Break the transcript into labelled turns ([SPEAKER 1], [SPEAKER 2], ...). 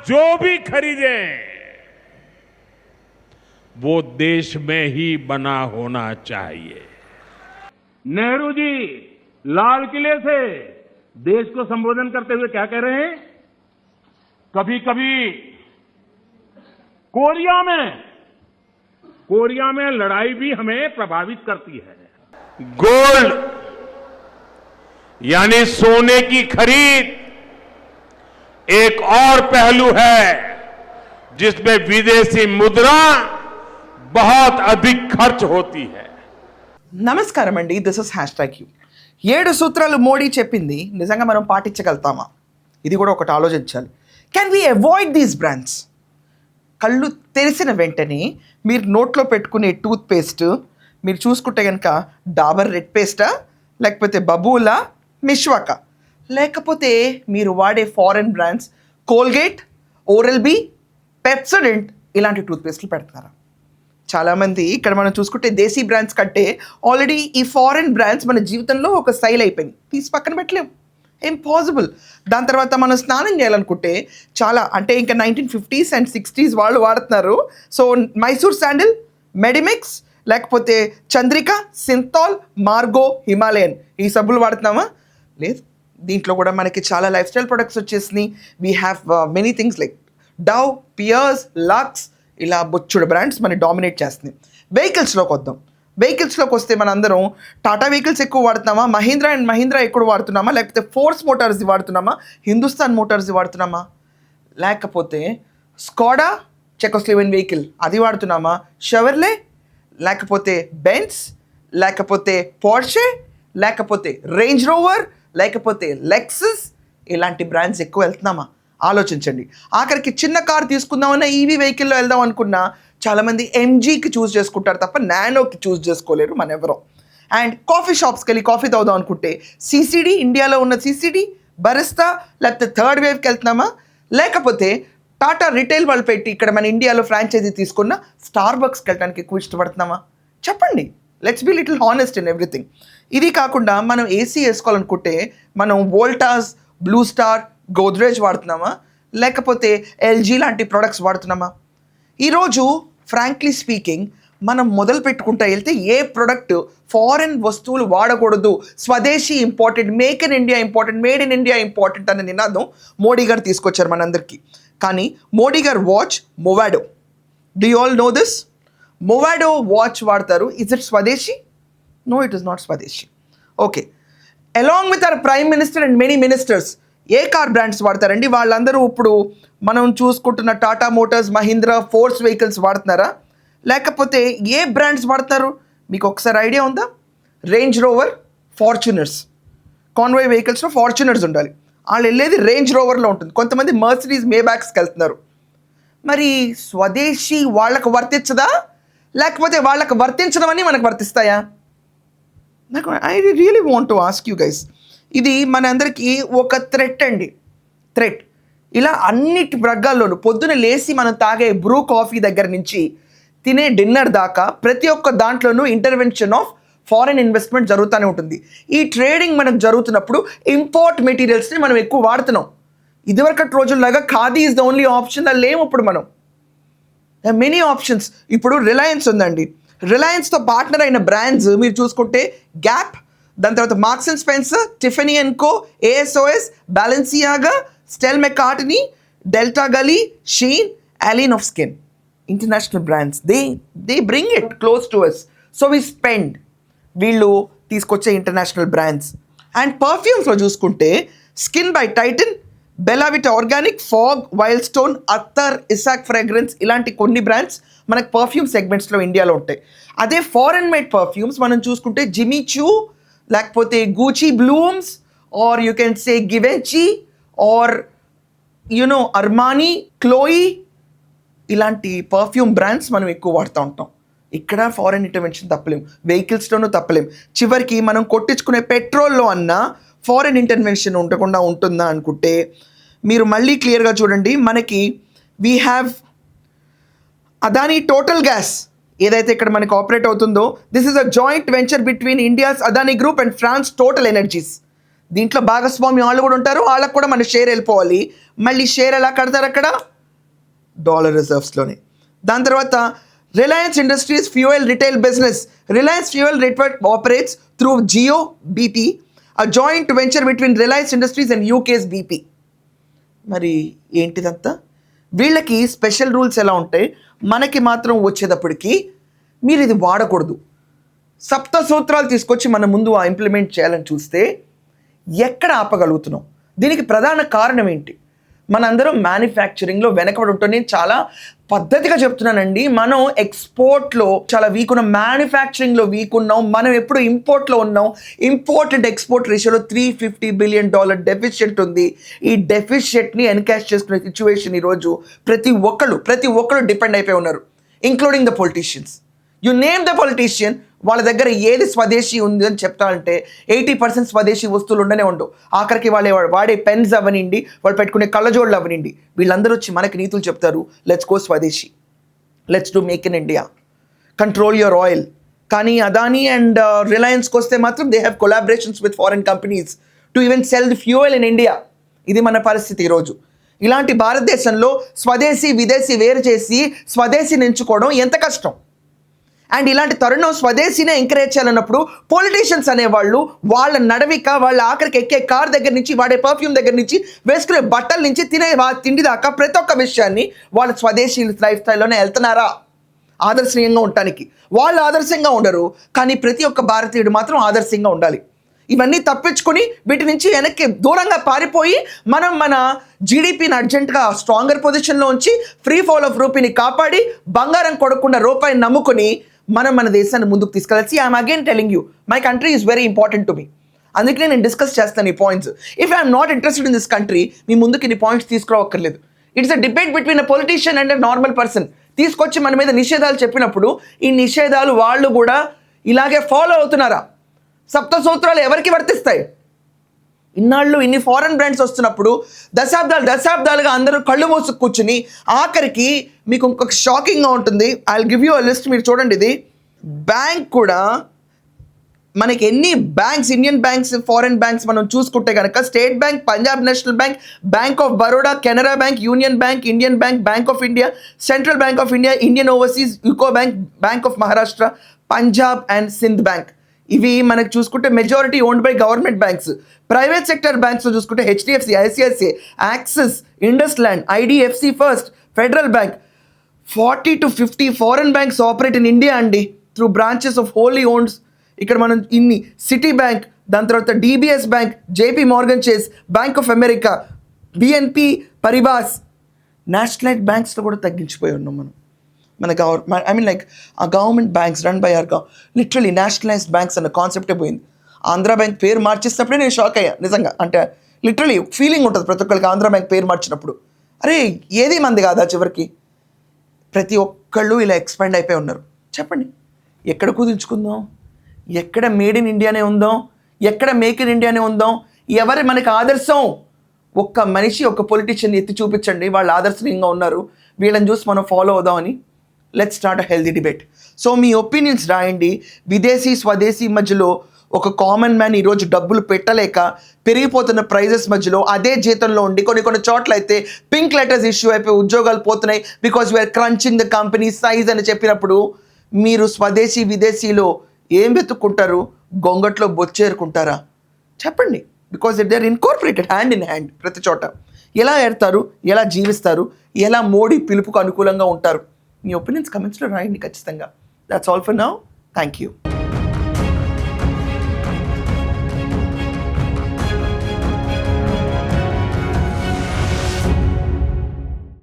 [SPEAKER 1] जो भी खरीदें वो देश में ही बना होना चाहिए।
[SPEAKER 2] नेहरू जी लाल किले से देश को संबोधन करते हुए क्या कह रहे हैं? कभी कभी कोरिया में लड़ाई भी हमें प्रभावित करती है।
[SPEAKER 1] गोल्ड यानी सोने की खरीद एक और पहलू है जिसमें विदेशी मुद्रा बहुत अधिक खर्च होती है।
[SPEAKER 3] నమస్కారం అండి, దిస్ ఇస్ #యూ. 7 సూత్రాలు మోడీ చెప్పింది నిజంగా మనం పాటించగలుగుతామా? ఇది కూడా ఒకటి ఆలోచించాలి. Can we avoid these brands? కళ్ళు తెరిసిన వెంటనే మీరు నోట్లో పెట్టుకునే టూత్ పేస్ట్ మీరు చూసుకుంటే కనుక డాబర్ రెడ్ పేస్టా, లేకపోతే బబూలా, మిష్వాకా, లేకపోతే మీరు వాడే foreign brands Colgate, Oral B, Pepsodent ఇలాంటి టూత్పేస్ట్లు పెడుతున్నారా? చాలామంది ఇక్కడ మనం చూసుకుంటే దేశీ బ్రాండ్స్ కంటే ఆల్రెడీ ఈ ఫారెన్ బ్రాండ్స్ మన జీవితంలో ఒక స్టైల్ అయిపోయింది, తీసి పక్కన పెట్టలేము, ఇంపాసిబుల్. దాని తర్వాత మనం స్నానం చేయాలనుకుంటే చాలా అంటే ఇంకా 1950s and 60s వాళ్ళు వాడుతున్నారు. సో మైసూర్ శాండిల్, మెడిమిక్స్, లేకపోతే చంద్రిక, సింతాల్, మార్గో, హిమాలయన్ ఈ సబ్బులు వాడుతున్నామా? లేదు. దీంట్లో కూడా మనకి చాలా లైఫ్ స్టైల్ ప్రొడక్ట్స్ వచ్చేసినాయి. We have many things like Dove, Pears, Lux, ఇలా బొచ్చుడు బ్రాండ్స్ మనని డామినేట్ చేస్తుంది. వెహికల్స్లోకి వద్దాం. వెహికల్స్లోకి వస్తే మన అందరం టాటా వెహికల్స్ ఎక్కువ వాడుతున్నామా, మహీంద్రా అండ్ మహీంద్రా ఎక్కువ వాడుతున్నామా, లేకపోతే ఫోర్స్ మోటార్స్ది వాడుతున్నామా, హిందుస్థాన్ మోటార్స్ది వాడుతున్నామా, లేకపోతే స్కోడా చెకోస్లోవేనియన్ వెహికల్ అది వాడుతున్నామా, షెవర్లే, లేకపోతే బెంజ్, లేకపోతే పోర్షే, లేకపోతే రేంజ్ రోవర్, లేకపోతే లెక్సస్ ఇలాంటి బ్రాండ్స్ ఎక్కువ వెళ్తున్నామా? ఆలోచించండి. ఆఖరికి చిన్న కార్ తీసుకుందామన్నా ఈవీ వెహికల్లో వెళ్దాం అనుకున్నా చాలామంది ఎంజీకి చూస్ చేసుకుంటారు తప్ప నానోకి చూస్ చేసుకోలేరు మన ఎవరో. అండ్ కాఫీ షాప్స్కి వెళ్ళి కాఫీ తాగుదాం అనుకుంటే సిసిడి, ఇండియాలో ఉన్న సిసిడి, బరిస్తా, లేకపోతే థర్డ్ వేవ్కి వెళ్తున్నామా, లేకపోతే టాటా రిటైల్ వాళ్ళు పెట్టి ఇక్కడ మన ఇండియాలో ఫ్రాంచైజీ తీసుకున్న స్టార్ బక్స్కి వెళ్ళడానికి ఎక్కువ ఇష్టపడుతున్నామా? చెప్పండి. Let's be little honest in everything. ఇది కాకుండా మనం ఏసీ వేసుకోవాలనుకుంటే మనం వోల్టాస్, బ్లూ స్టార్, గోద్రేజ్ వాడుతున్నామా, లేకపోతే ఎల్జీ లాంటి ప్రొడక్ట్స్ వాడుతున్నామా? ఈరోజు ఫ్రాంక్లీ స్పీకింగ్ మనం మొదలు పెట్టుకుంటా వెళ్తే ఏ ప్రొడక్ట్ ఫారెన్ వస్తువులు వాడకూడదు, swadeshi important, make in India important, made in India important అనే నినాదం మోడీ గారు తీసుకొచ్చారు మనందరికీ. కానీ మోడీ గారు watch Movado, do you all know this? Movado watch వాడతారు. Is it swadeshi? No, it is not swadeshi. Okay, along with our prime minister and many ministers ఏ car brands వాడతారండి? వాళ్ళందరూ ఇప్పుడు మనం చూసుకుంటున్న Tata Motors, Mahindra, Force vehicles వాడుతున్నారా? లేకపోతే ఏ బ్రాండ్స్ వాడతారు? మీకు ఒకసారి ఐడియా ఉందా? Range Rover, Fortuners. కాన్వాయ్ వెహికల్స్లో ఫార్చునర్స్ ఉండాలి, వాళ్ళు వెళ్ళేది రేంజ్ రోవర్లో ఉంటుంది. కొంతమంది మర్సిడీస్, మేబ్యాక్స్కి వెళ్తున్నారు. మరి స్వదేశీ వాళ్ళకు వర్తించదా, లేకపోతే వాళ్ళకు వర్తించడమని మనకు వర్తిస్తాయా? నాకు I really want to ask you guys. ఇది మన అందరికీ ఒక థ్రెట్ అండి, థ్రెట్. ఇలా అన్నిటి వర్గాల్లోనూ పొద్దున లేచి మనం తాగే బ్రూ కాఫీ దగ్గర నుంచి తినే డిన్నర్ దాకా ప్రతి ఒక్క దాంట్లోనూ ఇంటర్వెన్షన్ ఆఫ్ ఫారెన్ ఇన్వెస్ట్మెంట్ జరుగుతూనే ఉంటుంది. ఈ ట్రేడింగ్ మనకు జరుగుతున్నప్పుడు ఇంపోర్ట్ మెటీరియల్స్ని మనం ఎక్కువ వాడుతున్నాం. ఇదివరకటి రోజుల్లాగా khadi is the only option లేము. ఇప్పుడు మనం మెనీ ఆప్షన్స్. ఇప్పుడు రిలయన్స్ ఉందండి, రిలయన్స్తో పార్ట్నర్ అయిన బ్రాండ్స్ మీరు చూసుకుంటే గ్యాప్, దాని తర్వాత Marks and Spencer, Tiffany and Co, ASOS, Balenciaga, Stella McCartney, Delta Galil, Shein, Aleen of skin. International brands, they bring it close to us, so we spend. వీళ్ళు తీసుకొచ్చే international brands. And పర్ఫ్యూమ్స్లో చూసుకుంటే skin by Titan, Bellavita organic, Fogg, Wild Stone, attar, Isak fragrance ఇలాంటి కొన్ని brands మనకు perfume సెగ్మెంట్స్లో ఇండియాలో ఉంటాయి. అదే ఫారెన్ మేడ్ పర్ఫ్యూమ్స్ మనం చూసుకుంటే జిమీ చూ, లేకపోతే Gucci Blooms, or you can say Givenchy, or you know Armani, Chloe, ఇలాంటి పర్ఫ్యూమ్ బ్రాండ్స్ మనం ఎక్కువ వాడుతూ ఉంటాం. ఇక్కడ ఫారెన్ ఇంటర్వెన్షన్ తప్పలేం, వెహికల్స్లోనూ తప్పలేం. చివరికి మనం కొట్టించుకునే పెట్రోల్లో అన్నా ఫారెన్ ఇంటర్వెన్షన్ ఉండకుండా ఉంటుందా అనుకుంటే మీరు మళ్ళీ క్లియర్గా చూడండి. మనకి we have Adani Total gas ఏదైతే ఇక్కడ మనకి ఆపరేట్ అవుతుందో, this is a joint venture between India's Adani group and France Total energies. దీంట్లో భాగస్వామి వాళ్ళు కూడా ఉంటారు, వాళ్ళకు కూడా మన షేర్ వెళ్ళిపోవాలి. మళ్ళీ షేర్ ఎలా కడతారు? అక్కడ డాలర్ రిజర్వ్స్లోనే. దాని తర్వాత Reliance Industries fuel retail business. Reliance fuel network operates through Jio BP, a joint venture between Reliance Industries and UK's BP. మరి ఏంటిదంతా? వీళ్ళకి స్పెషల్ రూల్స్ ఎలా ఉంటాయి, మనకి మాత్రం వచ్చేటప్పటికి మీరు ఇది వాడకూడదు. సప్త సూత్రాలు తీసుకొచ్చి మన ముందు ఇంప్లిమెంట్ చేయాలని చూస్తే ఎక్కడ ఆపగలుగుతున్నాం? దీనికి ప్రధాన కారణం ఏంటి? మనందరం మ్యానుఫ్యాక్చరింగ్లో వెనకబడి ఉంటాం. నేను చాలా పద్ధతిగా చెప్తున్నానండి. మనం ఎక్స్పోర్ట్లో చాలా వీక్ ఉన్నాం, మ్యానుఫ్యాక్చరింగ్లో వీక్ ఉన్నాం. మనం ఎప్పుడు ఇంపోర్ట్లో ఉన్నాం. ఇంపోర్ట్ అండ్ ఎక్స్పోర్ట్ రేషియోలో $350 బిలియన్ డెఫిషియెంట్ ఉంది. ఈ డెఫిషియెట్ని ఎన్కాష్ చేసుకునే సిచ్యువేషన్ ఈరోజు ప్రతి ఒక్కరు డిపెండ్ అయిపోయి ఉన్నారు, including the politicians. You name the politician, వాళ్ళ దగ్గర ఏది స్వదేశీ ఉంది అని చెప్తారంటే 80% స్వదేశీ వస్తువులు ఉండనే ఉండవు. ఆఖరికి వాళ్ళు వాడే పెన్స్ అవ్వనిండి, వాళ్ళు పెట్టుకునే కళ్ళజోళ్ళు అవ్వనిండి, వీళ్ళందరూ వచ్చి మనకి నీతులు చెప్తారు, లెట్స్ గో స్వదేశీ, let's do make in India, control your oil. కానీ అదానీ అండ్ రిలయన్స్కి వస్తే మాత్రం they have collaborations with foreign companies to even cell the fuel in India. ఇది మన పరిస్థితి ఈరోజు. ఇలాంటి భారతదేశంలో స్వదేశీ విదేశీ వేరు చేసి స్వదేశీని ఎంచుకోవడం ఎంత కష్టం. అండ్ ఇలాంటి తరుణం స్వదేశీనే ఎంకరేజ్ చేయాలన్నప్పుడు పొలిటీషియన్స్ అనేవాళ్ళు వాళ్ళ నడవిక, వాళ్ళ ఆఖరికి ఎక్కే కార్ దగ్గర నుంచి, వాడే పర్ఫ్యూమ్ దగ్గర నుంచి, వేసుకునే బట్టల నుంచి, తినే తిండి దాకా ప్రతి ఒక్క విషయాన్ని వాళ్ళ స్వదేశీ లైఫ్ స్టైల్లోనే వెళ్తున్నారా ఆదర్శనీయంగా ఉండటానికి? వాళ్ళు ఆదర్శంగా ఉండరు, కానీ ప్రతి ఒక్క భారతీయుడు మాత్రం ఆదర్శంగా ఉండాలి. ఇవన్నీ తప్పించుకొని వీటి నుంచి వెనక్కి దూరంగా పారిపోయి మనం మన జీడిపిని అర్జెంట్గా స్ట్రాంగర్ పొజిషన్లో ఉంచి ఫ్రీ ఫాల్ ఆఫ్ రూపీని కాపాడి బంగారం కొడకుండా రూపాయిని నమ్ముకొని మనం మన దేశాన్ని ముందుకు తీసుకెళ్ళాలి. I'm again telling you, my country is very important to me. అందుకనే నేను డిస్కస్ చేస్తాను ఈ points. If I'm not interested in this country, మీ ముందుకు ఇన్ని పాయింట్స్ తీసుకురావక్కర్లేదు. It's a debate between a politician and a normal person. తీసుకొచ్చి మన మీద నిషేధాలు చెప్పినప్పుడు ఈ నిషేధాలు వాళ్ళు కూడా ఇలాగే ఫాలో అవుతున్నారా? సప్త సూత్రాలు ఎవరికి వర్తిస్తాయి? ఇన్నాళ్ళు ఇన్ని ఫారెన్ బ్రాండ్స్ వస్తున్నప్పుడు దశాబ్దాలుగా అందరూ కళ్ళు మూసు కూర్చుని ఆఖరికి మీకు ఇంకొక షాకింగ్గా ఉంటుంది. I will give you a list, మీరు చూడండి. ఇది బ్యాంక్ కూడా మనకి ఎన్ని banks, Indian banks, foreign banks మనం చూసుకుంటే కనుక state bank, Punjab national bank, bank of Baroda, Canara bank, union bank, Indian bank, bank of India, central bank of India, Indian overseas, UCO bank, bank of Maharashtra, Punjab and Sindh bank. ఇవి మనకు చూసుకుంటే majority owned by government banks. Private sector banks చూసుకుంటే HDFC, ICICI, Axis, IndusInd, IDFC first, Federal Bank. 40 to 50 foreign banks operate in India అండి, through branches of wholly owned. ఇక్కడ మనం ఇన్ని Citi Bank, దాని తర్వాత DBS Bank, JP Morgan Chase, Bank of America, BNP Paribas, nationalised బ్యాంక్స్లో కూడా తగ్గించిపోయి ఉన్నాం మనం. మన ఆ government banks run by or literally nationalised banks అన్న కాన్సెప్టే పోయింది. ఆంధ్ర బ్యాంక్ పేరు మార్చేసినప్పుడే నేను షాక్ అయ్యా నిజంగా. అంటే లిటరలీ ఫీలింగ్ ఉంటుంది ప్రతి ఒక్కరికి ఆంధ్ర బ్యాంక్ పేరు మార్చినప్పుడు, అరే ఏది మంది కాదా చివరికి? ప్రతి ఒక్కళ్ళు ఇలా ఎక్స్పాండ్ అయిపోయి ఉన్నారు. చెప్పండి, ఎక్కడ కుదించుకుందాం? ఎక్కడ మేడ్ ఇన్ ఇండియానే ఉందాం? ఎక్కడ మేక్ ఇన్ ఇండియానే ఉందాం? ఎవరు మనకి ఆదర్శం? ఒక్క మనిషి, ఒక్క పొలిటీషియన్ ఎత్తి చూపించండి, వాళ్ళు ఆదర్శనీయంగా ఉన్నారు, వీళ్ళని చూసి మనం ఫాలో అవుదామని. Let's start a healthy debate. So me opinions రాయండి. విదేశీ స్వదేశీ మధ్యలో ఒక కామన్ మ్యాన్ ఈరోజు డబ్బులు పెట్టలేక పెరిగిపోతున్న ప్రైజెస్ మధ్యలో అదే జీతంలో ఉండి కొన్ని చోట్ల అయితే పింక్ లెటర్స్ ఇష్యూ అయిపోయి ఉద్యోగాలు పోతున్నాయి because we're crunching the company size అని చెప్పినప్పుడు మీరు స్వదేశీ విదేశీలో ఏం వెతుక్కుంటారు? గొంగట్లో బొచ్చేరుకుంటారా? చెప్పండి. Because they are incorporated hand in hand ప్రతి చోట. ఎలా ఏడతారు, ఎలా జీవిస్తారు, ఎలా మోడీ పిలుపుకు అనుకూలంగా ఉంటారు? మీ ఒపీనియన్స్ కమెంట్స్లో రాయండి ఖచ్చితంగా. That's all for now. Thank you.